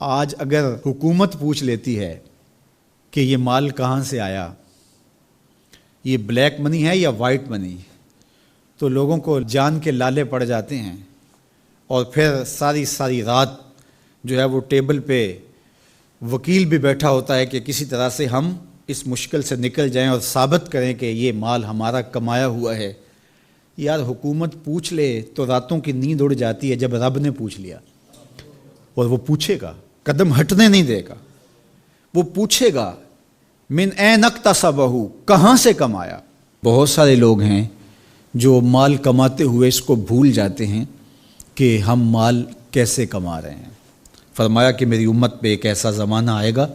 آج اگر حکومت پوچھ لیتی ہے کہ یہ مال کہاں سے آیا، یہ بلیک منی ہے یا وائٹ منی، تو لوگوں کو جان کے لالے پڑ جاتے ہیں، اور پھر ساری رات جو ہے وہ ٹیبل پہ وکیل بھی بیٹھا ہوتا ہے کہ کسی طرح سے ہم اس مشکل سے نکل جائیں اور ثابت کریں کہ یہ مال ہمارا کمایا ہوا ہے۔ یار حکومت پوچھ لے تو راتوں کی نیند اڑ جاتی ہے، جب رب نے پوچھ لیا، اور وہ پوچھے گا، قدم ہٹنے نہیں دے گا، وہ پوچھے گا من این اکتسبہ، کہاں سے کمایا۔ بہت سارے لوگ ہیں جو مال کماتے ہوئے اس کو بھول جاتے ہیں کہ ہم مال کیسے کما رہے ہیں۔ فرمایا کہ میری امت پہ ایک ایسا زمانہ آئے گا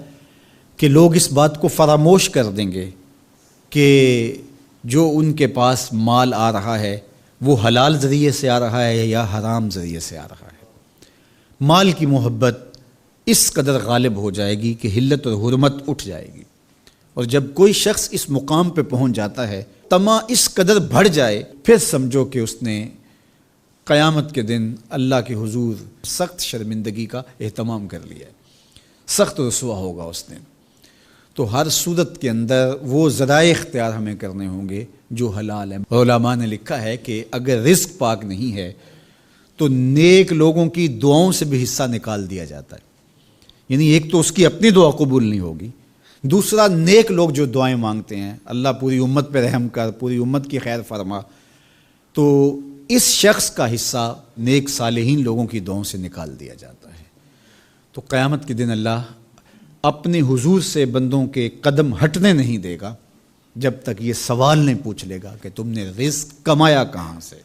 کہ لوگ اس بات کو فراموش کر دیں گے کہ جو ان کے پاس مال آ رہا ہے وہ حلال ذریعے سے آ رہا ہے یا حرام ذریعے سے آ رہا ہے۔ مال کی محبت اس قدر غالب ہو جائے گی کہ حلت اور حرمت اٹھ جائے گی، اور جب کوئی شخص اس مقام پہ پہنچ جاتا ہے، طمع اس قدر بڑھ جائے، پھر سمجھو کہ اس نے قیامت کے دن اللہ کے حضور سخت شرمندگی کا اہتمام کر لیا ہے، سخت رسوا ہوگا اس نے۔ تو ہر صورت کے اندر وہ ذرائع اختیار ہمیں کرنے ہوں گے جو حلال ہیں۔ علماء نے لکھا ہے کہ اگر رزق پاک نہیں ہے تو نیک لوگوں کی دعاؤں سے بھی حصہ نکال دیا جاتا ہے، یعنی ایک تو اس کی اپنی دعا قبول نہیں ہوگی، دوسرا نیک لوگ جو دعائیں مانگتے ہیں، اللہ پوری امت پہ رحم کر، پوری امت کی خیر فرما، تو اس شخص کا حصہ نیک صالحین لوگوں کی دعاؤں سے نکال دیا جاتا ہے۔ تو قیامت کے دن اللہ اپنے حضور سے بندوں کے قدم ہٹنے نہیں دے گا جب تک یہ سوال نہیں پوچھ لے گا کہ تم نے رزق کمایا کہاں سے۔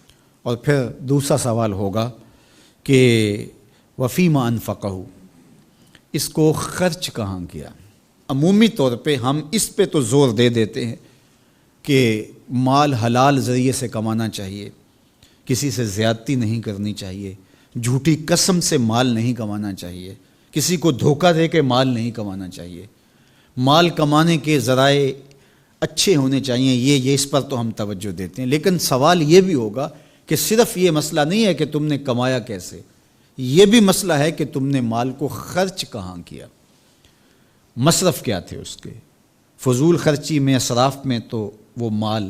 اور پھر دوسرا سوال ہوگا کہ وفیما انفقہ، اس کو خرچ کہاں کیا۔ عمومی طور پہ ہم اس پہ تو زور دے دیتے ہیں کہ مال حلال ذریعے سے کمانا چاہیے، کسی سے زیادتی نہیں کرنی چاہیے، جھوٹی قسم سے مال نہیں کمانا چاہیے، کسی کو دھوکہ دے کے مال نہیں کمانا چاہیے، مال کمانے کے ذرائع اچھے ہونے چاہیے، یہ اس پر تو ہم توجہ دیتے ہیں۔ لیکن سوال یہ بھی ہوگا کہ صرف یہ مسئلہ نہیں ہے کہ تم نے کمایا کیسے، یہ بھی مسئلہ ہے کہ تم نے مال کو خرچ کہاں کیا، مصرف کیا تھے اس کے، فضول خرچی میں، اسراف میں تو وہ مال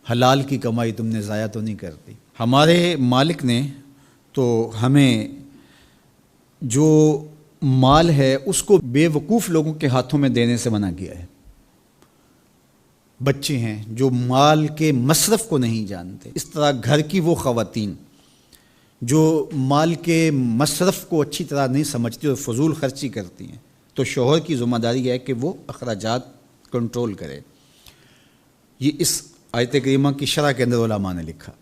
حلال کی کمائی تم نے ضائع تو نہیں کر دی۔ ہمارے مالک نے تو ہمیں جو مال ہے اس کو بے وقوف لوگوں کے ہاتھوں میں دینے سے منع کیا ہے۔ بچے ہیں جو مال کے مصرف کو نہیں جانتے، اس طرح گھر کی وہ خواتین جو مال کے مصرف کو اچھی طرح نہیں سمجھتی اور فضول خرچی کرتی ہیں، تو شوہر کی ذمہ داری ہے کہ وہ اخراجات کنٹرول کرے۔ یہ اس آیت کریمہ کی شرح کے اندر علماء نے لکھا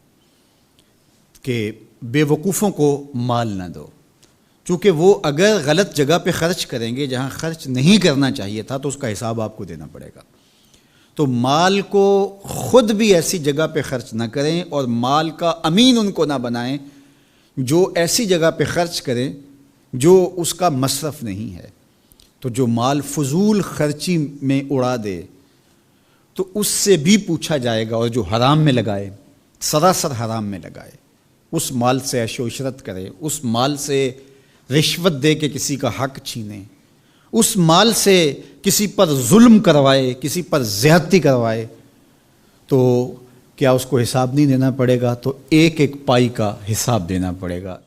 کہ بے وقوفوں کو مال نہ دو، چونکہ وہ اگر غلط جگہ پہ خرچ کریں گے جہاں خرچ نہیں کرنا چاہیے تھا تو اس کا حساب آپ کو دینا پڑے گا۔ تو مال کو خود بھی ایسی جگہ پہ خرچ نہ کریں، اور مال کا امین ان کو نہ بنائیں جو ایسی جگہ پہ خرچ کریں جو اس کا مصرف نہیں ہے۔ تو جو مال فضول خرچی میں اڑا دے تو اس سے بھی پوچھا جائے گا، اور جو حرام میں لگائے، سراسر حرام میں لگائے، اس مال سے عیش و عشرت کرے، اس مال سے رشوت دے کے کسی کا حق چھینے، اس مال سے کسی پر ظلم کروائے، کسی پر زیادتی کروائے، تو کیا اس کو حساب نہیں دینا پڑے گا؟ تو ایک ایک پائی کا حساب دینا پڑے گا۔